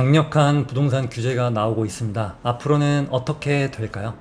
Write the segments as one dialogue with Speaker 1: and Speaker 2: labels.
Speaker 1: 강력한 부동산 규제가 나오고 있습니다. 앞으로는 어떻게 될까요?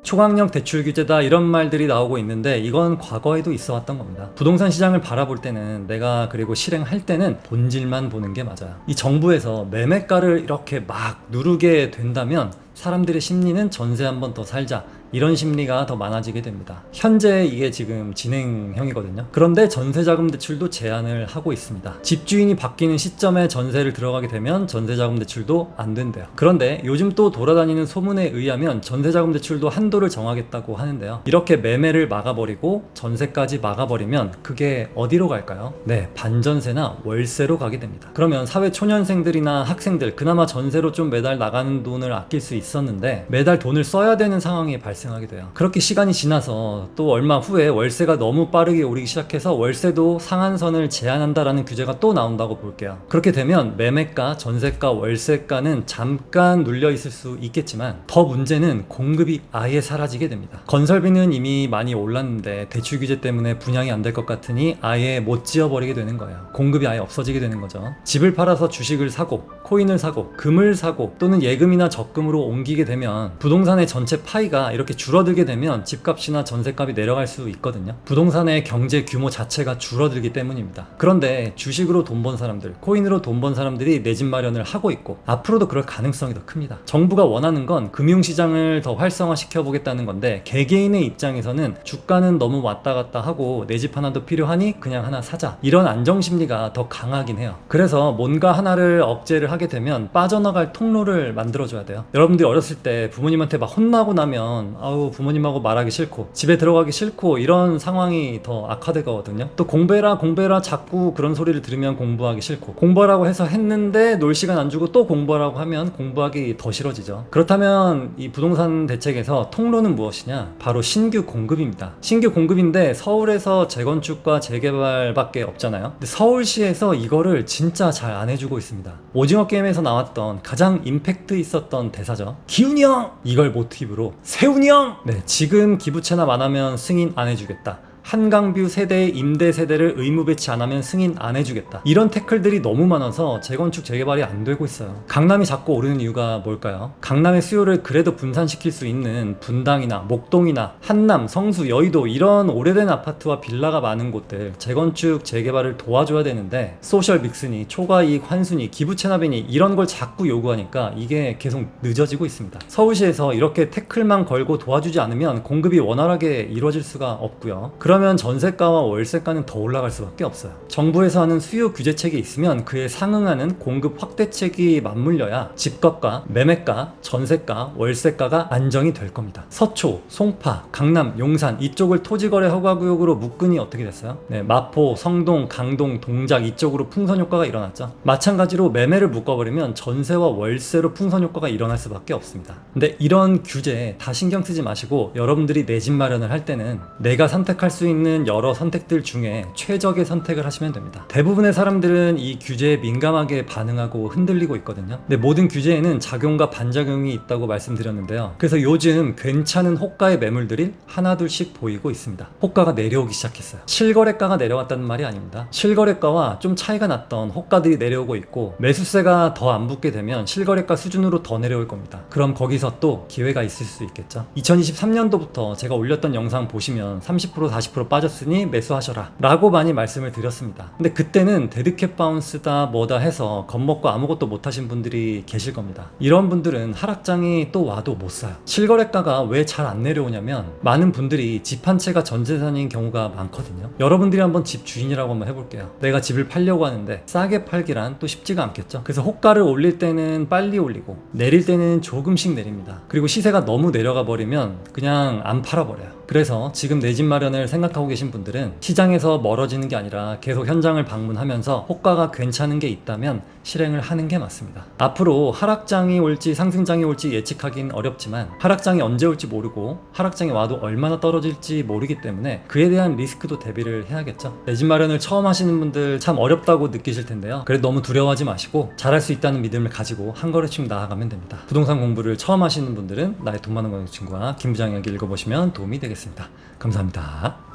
Speaker 1: 초강력 대출 규제다 이런 말들이 나오고 있는데 이건 과거에도 있어 왔던 겁니다. 부동산 시장을 바라볼 때는 내가 그리고 실행할 때는 본질만 보는 게 맞아요. 이 정부에서 매매가를 이렇게 막 누르게 된다면 사람들의 심리는 전세 한 번 더 살자 이런 심리가 더 많아지게 됩니다. 현재 이게 지금 진행형이거든요. 그런데 전세자금 대출도 제한을 하고 있습니다. 집주인이 바뀌는 시점에 전세를 들어가게 되면 전세자금 대출도 안 된대요. 그런데 요즘 또 돌아다니는 소문에 의하면 전세자금 대출도 한도를 정하겠다고 하는데요. 이렇게 매매를 막아버리고 전세까지 막아버리면 그게 어디로 갈까요? 네, 반전세나 월세로 가게 됩니다. 그러면 사회 초년생들이나 학생들 그나마 전세로 좀 매달 나가는 돈을 아낄 수 있었는데 매달 돈을 써야 되는 상황이 발생하게 돼요. 그렇게 시간이 지나서 또 얼마 후에 월세가 너무 빠르게 오르기 시작해서 월세도 상한선을 제한한다라는 규제가 또 나온다고 볼게요. 그렇게 되면 매매가, 전세가, 월세가는 잠깐 눌려 있을 수 있겠지만 더 문제는 공급이 아예 사라지게 됩니다. 건설비는 이미 많이 올랐는데 대출 규제 때문에 분양이 안 될 것 같으니 아예 못 지어버리게 되는 거예요. 공급이 아예 없어지게 되는 거죠. 집을 팔아서 주식을 사고 코인을 사고 금을 사고 또는 예금이나 적금으로 옮기게 되면 부동산의 전체 파이가 이렇게 줄어들게 되면 집값이나 전세값이 내려갈 수 있거든요. 부동산의 경제 규모 자체가 줄어들기 때문입니다. 그런데 주식으로 돈 번 사람들, 코인으로 돈 번 사람들이 내 집 마련을 하고 있고 앞으로도 그럴 가능성이 더 큽니다. 정부가 원하는 건 금융시장을 더 활성화시켜 보겠다는 건데 개개인의 입장에서는 주가는 너무 왔다 갔다 하고 내 집 하나 더 필요하니 그냥 하나 사자 이런 안정심리가 더 강하긴 해요. 그래서 뭔가 하나를 억제를 하게 되면 빠져나갈 통로를 만들어줘야 돼요. 여러분들이 어렸을 때 부모님한테 막 혼나고 나면 아우 부모님하고 말하기 싫고 집에 들어가기 싫고 이런 상황이 더 악화되거든요. 또 공부해라 자꾸 그런 소리를 들으면 공부하기 싫고 공부하라고 해서 했는데 놀 시간 안 주고 또 공부하라고 하면 공부하기 더 싫어지죠. 그렇다면 이 부동산 대책에서 통로는 무엇이냐? 바로 신규 공급입니다. 신규 공급인데 서울에서 재건축과 재개발밖에 없잖아요. 근데 서울시에서 이거를 진짜 잘 안 해주고 있습니다. 오징어 게임에서 나왔던 가장 임팩트 있었던 대사죠. 기훈이 형! 이걸 모티브로 세훈이 형! 네, 지금 기부채납 안 하면 승인 안 해주겠다. 한강뷰 세대의 임대 세대를 의무 배치 안 하면 승인 안 해주겠다. 이런 태클들이 너무 많아서 재건축 재개발이 안 되고 있어요. 강남이 자꾸 오르는 이유가 뭘까요? 강남의 수요를 그래도 분산시킬 수 있는 분당이나 목동이나 한남, 성수, 여의도 이런 오래된 아파트와 빌라가 많은 곳들 재건축 재개발을 도와줘야 되는데 소셜 믹스니 초과이익 환수니 기부 채납이니 이런 걸 자꾸 요구하니까 이게 계속 늦어지고 있습니다. 서울시에서 이렇게 태클만 걸고 도와주지 않으면 공급이 원활하게 이루어질 수가 없고요. 그러면 전세가와 월세가는 더 올라갈 수밖에 없어요. 정부에서 하는 수요 규제책이 있으면 그에 상응하는 공급 확대책이 맞물려야 집값과 매매가, 전세가, 월세가가 안정이 될 겁니다. 서초, 송파, 강남, 용산 이쪽을 토지거래 허가구역으로 묶으니 어떻게 됐어요? 네, 마포, 성동, 강동, 동작 이쪽으로 풍선 효과가 일어났죠. 마찬가지로 매매를 묶어버리면 전세와 월세로 풍선 효과가 일어날 수밖에 없습니다. 근데 이런 규제에 다 신경 쓰지 마시고 여러분들이 내 집 마련을 할 때는 내가 선택할 수 있는 여러 선택들 중에 최적의 선택을 하시면 됩니다. 대부분의 사람들은 이 규제에 민감하게 반응하고 흔들리고 있거든요. 근데 모든 규제에는 작용과 반작용이 있다고 말씀드렸는데요. 그래서 요즘 괜찮은 호가의 매물들이 하나둘씩 보이고 있습니다. 호가가 내려오기 시작했어요. 실거래가가 내려왔다는 말이 아닙니다. 실거래가와 좀 차이가 났던 호가들이 내려오고 있고 매수세가 더 안 붙게 되면 실거래가 수준으로 더 내려올 겁니다. 그럼 거기서 또 기회가 있을 수 있겠죠. 2023년도부터 제가 올렸던 영상 보시면 30% 40% 빠졌으니 매수하셔라 라고 많이 말씀을 드렸습니다. 근데 그때는 데드캣 바운스다 뭐다 해서 겁먹고 아무것도 못하신 분들이 계실 겁니다. 이런 분들은 하락장이 또 와도 못 사요. 실거래가가 왜 잘 안 내려오냐면 많은 분들이 집 한 채가 전재산인 경우가 많거든요. 여러분들이 한번 집 주인이라고 한번 해볼게요. 내가 집을 팔려고 하는데 싸게 팔기란 또 쉽지가 않겠죠. 그래서 호가를 올릴 때는 빨리 올리고 내릴 때는 조금씩 내립니다. 그리고 시세가 너무 내려가 버리면 그냥 안 팔아버려요. 그래서 지금 내 집 마련을 생각하고 계신 분들은 시장에서 멀어지는 게 아니라 계속 현장을 방문하면서 호가가 괜찮은 게 있다면 실행을 하는 게 맞습니다. 앞으로 하락장이 올지 상승장이 올지 예측하긴 어렵지만 하락장이 언제 올지 모르고 하락장이 와도 얼마나 떨어질지 모르기 때문에 그에 대한 리스크도 대비를 해야겠죠. 내 집 마련을 처음 하시는 분들 참 어렵다고 느끼실 텐데요. 그래도 너무 두려워하지 마시고 잘할 수 있다는 믿음을 가지고 한 걸음씩 나아가면 됩니다. 부동산 공부를 처음 하시는 분들은 나의 돈 많은 건축 친구와 김 부장 이야기 읽어보시면 도움이 되겠습니다. 감사합니다.